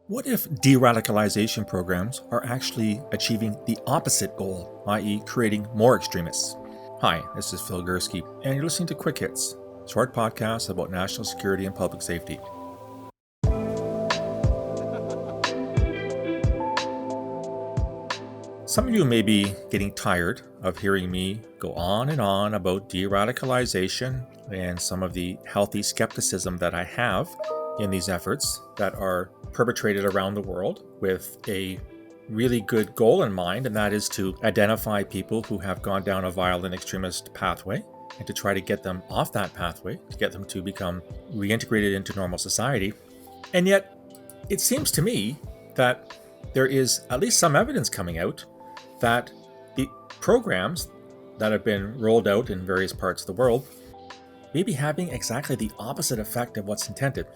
What if de-radicalization programs are actually achieving the opposite goal, i.e. creating more extremists? Hi, this is Phil Gurski, and you're listening to Quick Hits, a short podcast about national security and public safety. Some of you may be getting tired of hearing me go on and on about de-radicalization and some of the healthy skepticism that I have in these efforts that are perpetrated around the world with a really good goal in mind, and that is to identify people who have gone down a violent extremist pathway and to try to get them off that pathway, to get them to become reintegrated into normal society. And yet, it seems to me that there is at least some evidence coming out that the programs that have been rolled out in various parts of the world may be having exactly the opposite effect of what's intended.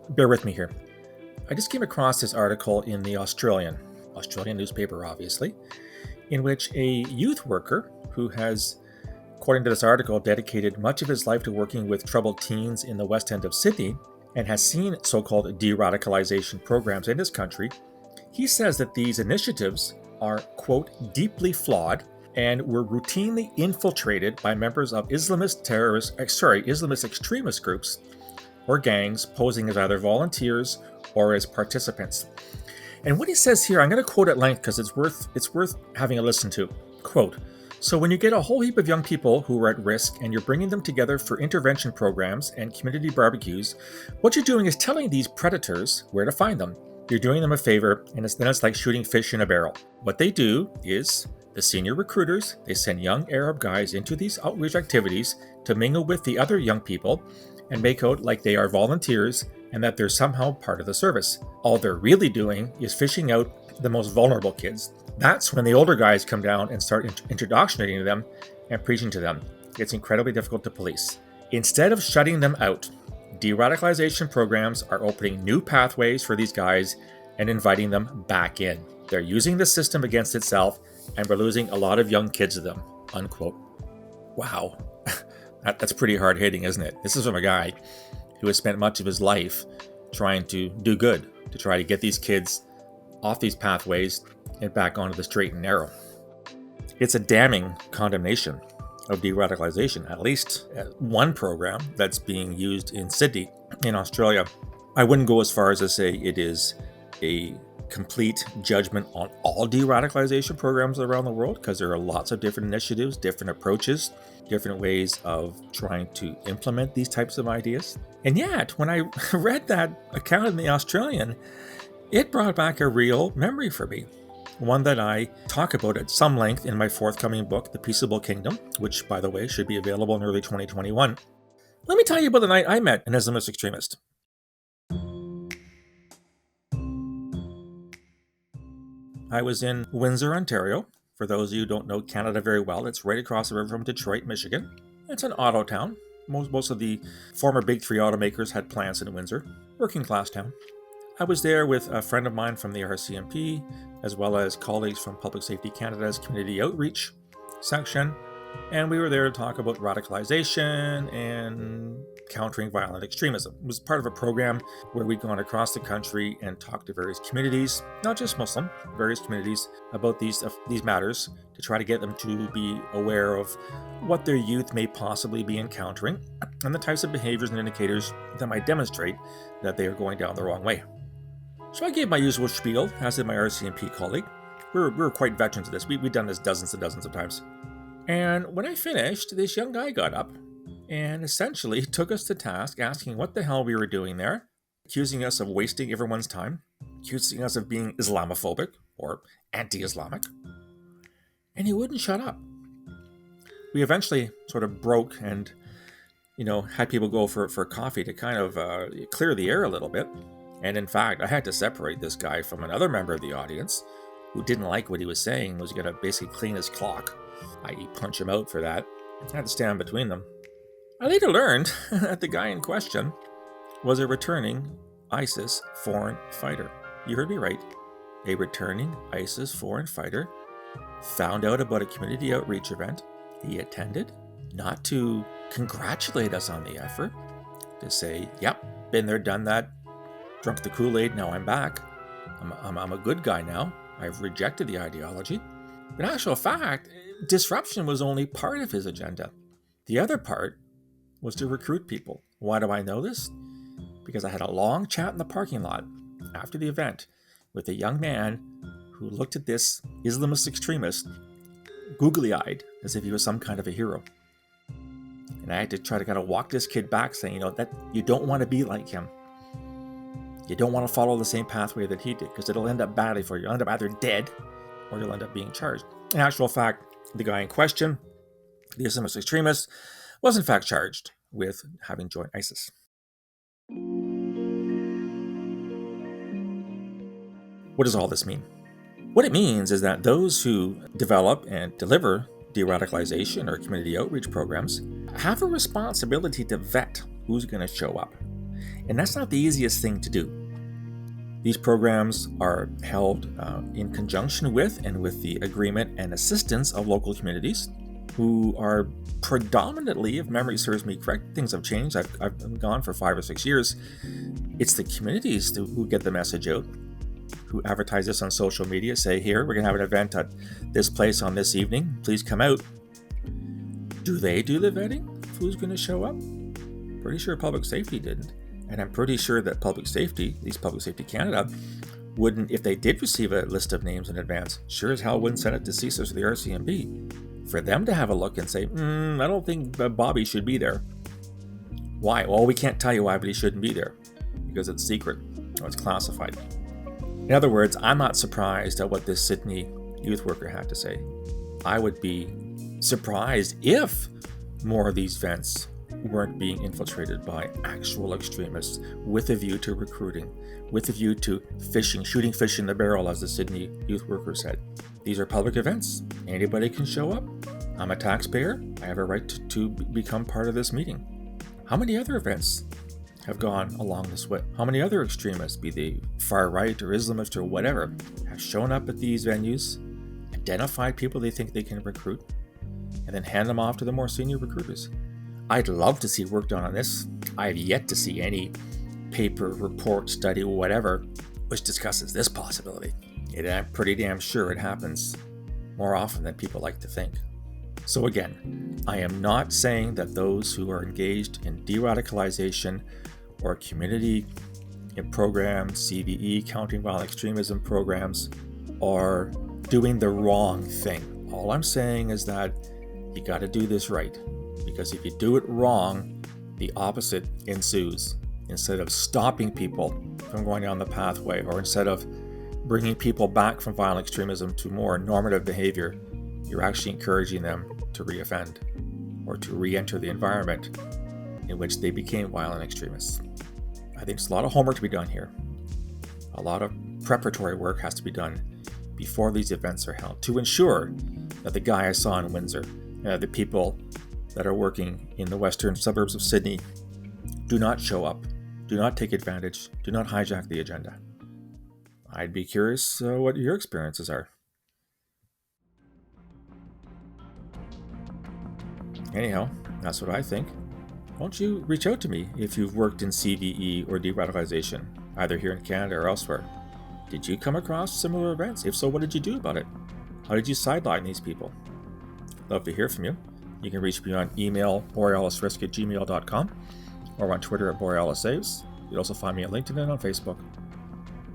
Bear with me here. I just came across this article in the Australian newspaper, obviously, in which a youth worker who has, according to this article, dedicated much of his life to working with troubled teens in the West End of Sydney and has seen so-called de-radicalization programs in his country, he says that these initiatives are, quote, deeply flawed and were routinely infiltrated by members of Islamist extremist groups or gangs posing as either volunteers or as participants. And what he says here, I'm going to quote at length because it's worth having a listen to. Quote, "So when you get a whole heap of young people who are at risk and you're bringing them together for intervention programs and community barbecues, what you're doing is telling these predators where to find them. You're doing them a favor, and then it's like shooting fish in a barrel. What they do is, the senior recruiters, they send young Arab guys into these outreach activities to mingle with the other young people and make out like they are volunteers and that they're somehow part of the service. All they're really doing is fishing out the most vulnerable kids. That's when the older guys come down and start indoctrinating them and preaching to them. It's incredibly difficult to police. Instead of shutting them out, de-radicalization programs are opening new pathways for these guys and inviting them back in. They're using the system against itself, and we're losing a lot of young kids to them," unquote. Wow, that's pretty hard-hitting, isn't it? This is from a guy who has spent much of his life trying to do good, to try to get these kids off these pathways and back onto the straight and narrow. It's a damning condemnation of de-radicalization, at least one program that's being used in Sydney, in Australia. I wouldn't go as far as to say it is a complete judgment on all de-radicalization programs around the world, because there are lots of different initiatives, different approaches, different ways of trying to implement these types of ideas. And yet, when I read that account in the Australian, it brought back a real memory for me. One that I talk about at some length in my forthcoming book, The Peaceable Kingdom, which, by the way, should be available in early 2021. Let me tell you about the night I met an Islamist extremist. I was in Windsor, Ontario. For those of you who don't know Canada very well, it's right across the river from Detroit, Michigan. It's an auto town. Most of the former big three automakers had plants in Windsor. Working class town. I was there with a friend of mine from the RCMP, as well as colleagues from Public Safety Canada's Community Outreach section, and we were there to talk about radicalisation and countering violent extremism. It was part of a program where we'd gone across the country and talked to various communities, not just Muslim, various communities, about these matters to try to get them to be aware of what their youth may possibly be encountering and the types of behaviors and indicators that might demonstrate that they are going down the wrong way. So I gave my usual spiel, as did my RCMP colleague. We were quite veterans of this. We'd done this dozens and dozens of times. And when I finished, this young guy got up and essentially took us to task, asking what the hell we were doing there, accusing us of wasting everyone's time, accusing us of being Islamophobic or anti-Islamic. And he wouldn't shut up. We eventually sort of broke and, had people go for coffee to kind of clear the air a little bit. And in fact, I had to separate this guy from another member of the audience who didn't like what he was saying, was going to basically clean his clock, i.e. punch him out for that. I had to stand between them. I later learned that the guy in question was a returning ISIS foreign fighter. You heard me right. A returning ISIS foreign fighter found out about a community outreach event he attended, not to congratulate us on the effort, to say, yep, been there, done that, drunk the Kool-Aid, now I'm back. I'm a good guy now. I've rejected the ideology. In actual fact, disruption was only part of his agenda. The other part was to recruit people. Why do I know this? Because I had a long chat in the parking lot after the event with a young man who looked at this Islamist extremist googly-eyed as if he was some kind of a hero. And I had to try to kind of walk this kid back saying, that you don't want to be like him. You don't want to follow the same pathway that he did, because it'll end up badly for you. You'll end up either dead or you'll end up being charged. In actual fact, the guy in question, the Islamist extremist, was in fact charged with having joined ISIS. What does all this mean? What it means is that those who develop and deliver deradicalization or community outreach programs have a responsibility to vet who's going to show up. And that's not the easiest thing to do. These programs are held in conjunction with and with the agreement and assistance of local communities who are predominantly, if memory serves me correct, things have changed. I've been gone for 5 or 6 years. It's the communities who get the message out, who advertise this on social media, say, here, we're going to have an event at this place on this evening. Please come out. Do they do the vetting of who's going to show up? Pretty sure public safety didn't. And I'm pretty sure that public safety, at least Public Safety Canada, wouldn't, if they did receive a list of names in advance, sure as hell wouldn't send it to CSIS or the RCMP for them to have a look and say, I don't think Bobby should be there. Why? Well, we can't tell you why, but he shouldn't be there because it's secret or it's classified. In other words, I'm not surprised at what this Sydney youth worker had to say. I would be surprised if more of these events weren't being infiltrated by actual extremists with a view to recruiting, with a view to fishing, shooting fish in the barrel, as the Sydney youth worker said. These are public events. Anybody can show up. I'm a taxpayer. I have a right to become part of this meeting. How many other events have gone along this way? How many other extremists, be they far right or Islamist or whatever, have shown up at these venues, identified people they think they can recruit, and then hand them off to the more senior recruiters? I'd love to see work done on this. I have yet to see any paper, report, study, whatever, which discusses this possibility. And I'm pretty damn sure it happens more often than people like to think. So again, I am not saying that those who are engaged in deradicalization or community in programs, CVE, countering violent extremism programs, are doing the wrong thing. All I'm saying is that you got to do this right. Because if you do it wrong, the opposite ensues. Instead of stopping people from going down the pathway, or instead of bringing people back from violent extremism to more normative behavior, you're actually encouraging them to reoffend or to re-enter the environment in which they became violent extremists. I think there's a lot of homework to be done here. A lot of preparatory work has to be done before these events are held to ensure that the guy I saw in Windsor, the people that are working in the western suburbs of Sydney, do not show up, do not take advantage, do not hijack the agenda. I'd be curious what your experiences are. Anyhow, that's what I think. Won't you reach out to me if you've worked in CVE or deradicalization, either here in Canada or elsewhere? Did you come across similar events? If so, what did you do about it? How did you sideline these people? Love to hear from you. You can reach me on email, borealisrisk@gmail.com, or on Twitter at borealissaves. You'll also find me at LinkedIn and on Facebook.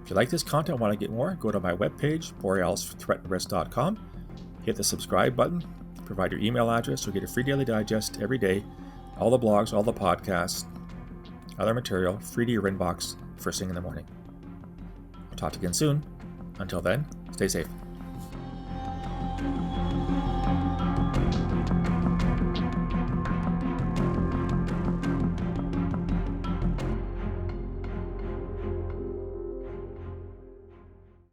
If you like this content and want to get more, go to my webpage, borealisthreatandrisk.com, hit the subscribe button, provide your email address, you'll get a free daily digest every day, all the blogs, all the podcasts, other material, free to your inbox, first thing in the morning. I'll talk to you again soon. Until then, stay safe.